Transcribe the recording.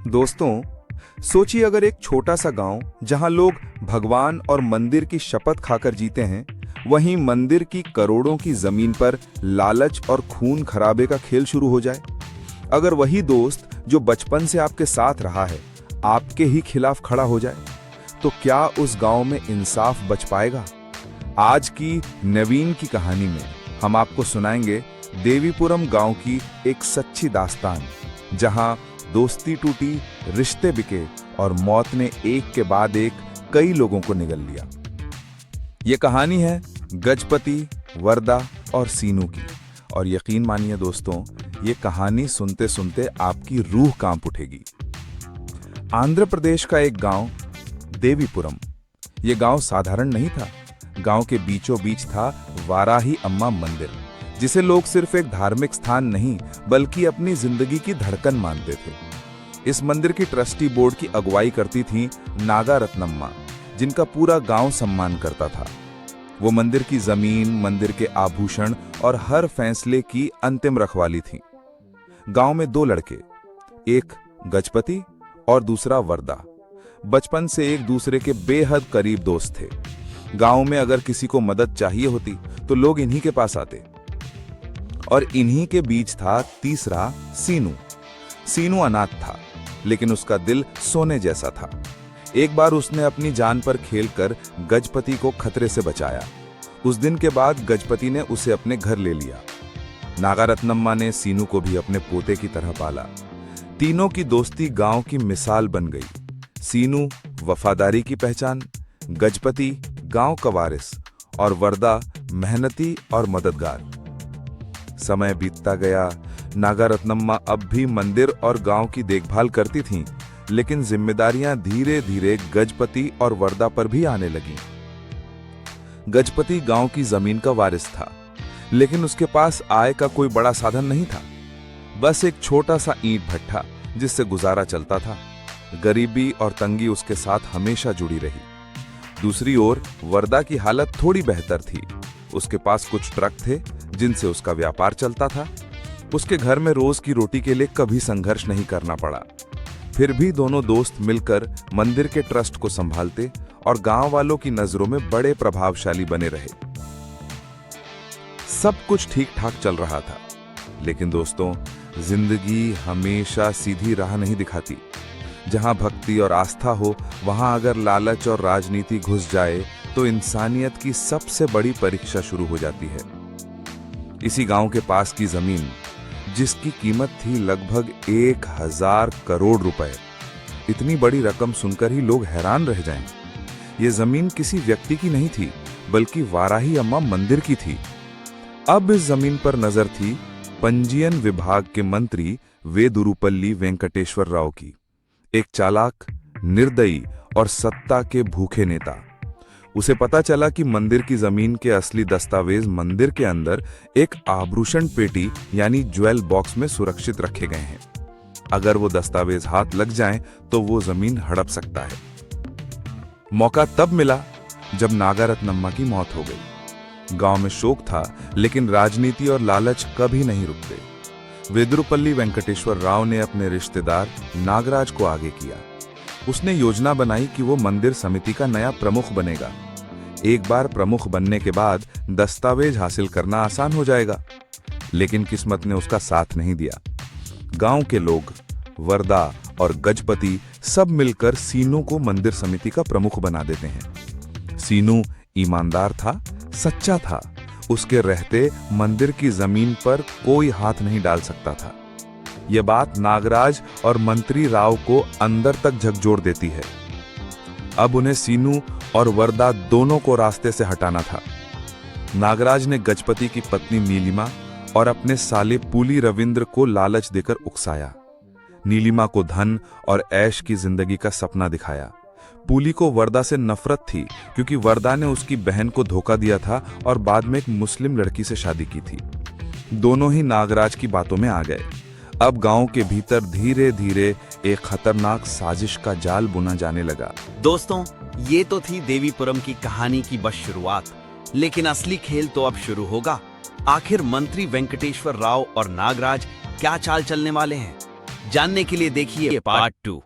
दोस्तों, सोचिए अगर एक छोटा सा गांव जहां लोग भगवान और मंदिर की शपथ खाकर जीते हैं, वहीं मंदिर की करोड़ों की जमीन पर लालच और खून खराबे का खेल शुरू हो जाए। अगर वही दोस्त जो बचपन से आपके साथ रहा है आपके ही खिलाफ खड़ा हो जाए, तो क्या उस गांव में इंसाफ बच पाएगा? आज की नवीन की कहानी में हम आपको सुनाएंगे देवीपुरम गांव की एक सच्ची दास्तान, जहां दोस्ती टूटी, रिश्ते बिके और मौत ने एक के बाद एक कई लोगों को निगल लिया। ये कहानी है गजपति, वरदा और सीनू की। और यकीन मानिए दोस्तों, ये कहानी सुनते सुनते आपकी रूह कांप उठेगी। आंध्र प्रदेश का एक गांव देवीपुरम। ये गांव साधारण नहीं था। गांव के बीचों बीच था वाराही अम्मा मंदिर, जिसे लोग सिर्फ एक धार्मिक स्थान नहीं बल्कि अपनी जिंदगी की धड़कन मानते थे। इस मंदिर की ट्रस्टी बोर्ड की अगुवाई करती थी नागा रत्नम्मा, जिनका पूरा गांव सम्मान करता था। वो मंदिर की जमीन, मंदिर के आभूषण और हर फैसले की अंतिम रखवाली थी। गांव में दो लड़के, एक गजपति और दूसरा वरदा, बचपन से एक दूसरे के बेहद करीब दोस्त थे। गांव में अगर किसी को मदद चाहिए होती तो लोग इन्हीं के पास आते। और इन्हीं के बीच था तीसरा सीनू। सीनू अनाथ था, लेकिन उसका दिल सोने जैसा था। एक बार उसने अपनी जान पर खेलकर गजपति को खतरे से बचाया। उस दिन के बाद गजपति ने उसे अपने घर ले लिया। नागा रत्नम्मा ने सीनू को भी अपने पोते की तरह पाला। तीनों की दोस्ती गांव की मिसाल बन गई। सीनू वफादारी की पहचान, गजपति गांव का वारिस और वरदा मेहनती और मददगार। समय बीतता गया। नागा रत्नम्मा अब भी मंदिर और गांव की देखभाल करती थीं, लेकिन जिम्मेदारियां धीरे धीरे गजपति और वरदा पर भी आने लगीं। गजपति गांव की जमीन का वारिस था, लेकिन उसके पास आय का कोई बड़ा साधन नहीं था। बस एक छोटा सा ईंट भट्ठा जिससे गुजारा चलता था। गरीबी और तंगी उसके साथ हमेशा जुड़ी रही। दूसरी ओर वरदा की हालत थोड़ी बेहतर थी। उसके पास कुछ ट्रक थे जिनसे उसका व्यापार चलता था। उसके घर में रोज की रोटी के लिए कभी संघर्ष नहीं करना पड़ा। फिर भी दोनों दोस्त मिलकर मंदिर के ट्रस्ट को संभालते और गांव वालों की नजरों में बड़े प्रभावशाली बने रहे। सब कुछ ठीक ठाक चल रहा था, लेकिन दोस्तों, जिंदगी हमेशा सीधी राह नहीं दिखाती। जहां भक्ति और आस्था हो, वहां अगर लालच और राजनीति घुस जाए तो इंसानियत की सबसे बड़ी परीक्षा शुरू हो जाती है। इसी गांव के पास की जमीन, जिसकी कीमत थी लगभग 1000 करोड़ रुपए। इतनी बड़ी रकम सुनकर ही लोग हैरान रह जाएं। यह जमीन किसी व्यक्ति की नहीं थी, बल्कि वाराही अम्मा मंदिर की थी। अब इस जमीन पर नजर थी पंजीयन विभाग के मंत्री वेदुरुपल्ली वेंकटेश्वर राव की, एक चालाक, निर्दयी और सत्ता के भूखे नेता। उसे पता चला कि मंदिर की जमीन के असली दस्तावेज मंदिर के अंदर एक आभूषण पेटी यानी ज्वेल बॉक्स में सुरक्षित रखे गए हैं। अगर वो दस्तावेज हाथ लग जाएं तो वो जमीन हड़प सकता है। मौका तब मिला जब नागा रत्नम्मा की मौत हो गई। गांव में शोक था, लेकिन राजनीति और लालच कभी नहीं रुकते। वेदुरुपल्ली वेंकटेश्वर राव ने अपने रिश्तेदार नागराज को आगे किया। उसने योजना बनाई कि वो मंदिर समिति का नया प्रमुख बनेगा। एक बार प्रमुख बनने के बाद दस्तावेज हासिल करना आसान हो जाएगा, लेकिन किस्मत ने उसका साथ नहीं दिया। गांव के लोग, वरदा और गजपति सब मिलकर सीनू को मंदिर समिति का प्रमुख बना देते हैं। सीनू ईमानदार था, सच्चा था। उसके रहते मंदिर की जमीन पर कोई हाथ नहीं डाल सकता था। यह बात नागराज और मंत्री राव को अंदर तक झकझोर देती है। अब उन्हें सीनू और वरदा दोनों को रास्ते से हटाना था। नागराज ने गजपति की पत्नी नीलिमा और अपने साले पूली रविंद्र को लालच देकर उकसाया। नीलिमा को धन और ऐश की जिंदगी का सपना दिखाया। पूली को वरदा से नफरत थी, क्योंकि वरदा ने उसकी बहन को धोखा दिया था और बाद में एक मुस्लिम लड़की से शादी की थी। दोनों ही नागराज की बातों में आ गए। अब गांव के भीतर धीरे धीरे एक खतरनाक साजिश का जाल बुना जाने लगा। दोस्तों, ये तो थी देवीपुरम की कहानी की बस शुरुआत, लेकिन असली खेल तो अब शुरू होगा। आखिर मंत्री वेंकटेश्वर राव और नागराज क्या चाल चलने वाले हैं? जानने के लिए देखिए पार्ट 2।